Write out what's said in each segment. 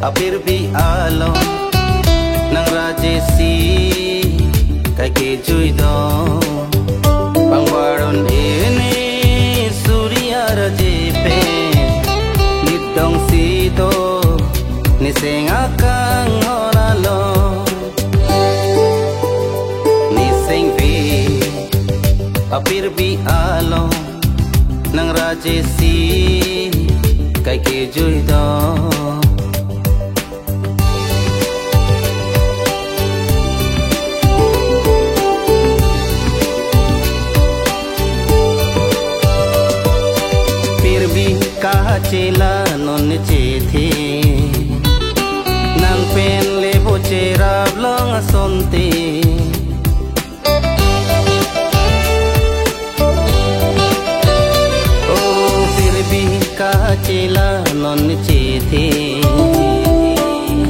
Apirbi alo nang rajesi kai ke juido pangwaron ini surya rajepe nidong sito niseng akang oralo niseng bi apirbi alo nang rajesi kai ke juido chela non chethi nang pen le bo cherab long asonte o firbi ka chela non chethi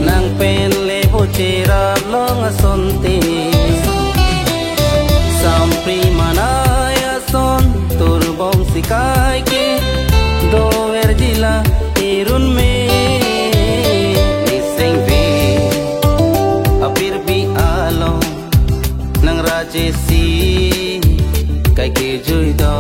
nang pen le bo cherab long asonte sampri manaya son turbong sikai ke do verjila irun me niseng bi apir bi alo nang rajesi kai ke juido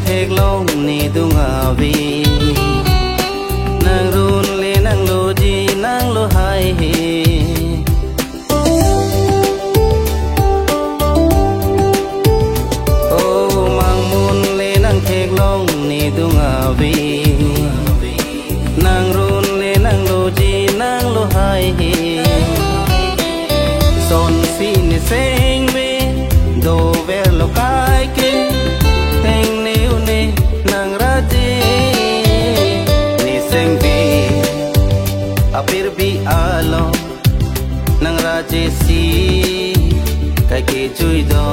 thek long ni dunga vi nang run le nang lo ji nang lo hai he o mang mun le nang thek long ni dunga vi nang run le nang lo ji nang lo hai he son si ne seng ve do ver lo kai ke apirbi alo nang rajesi kai ke juido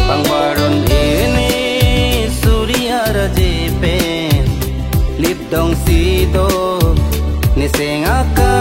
pangwaron ini surya rajepe lidong sido niseng aka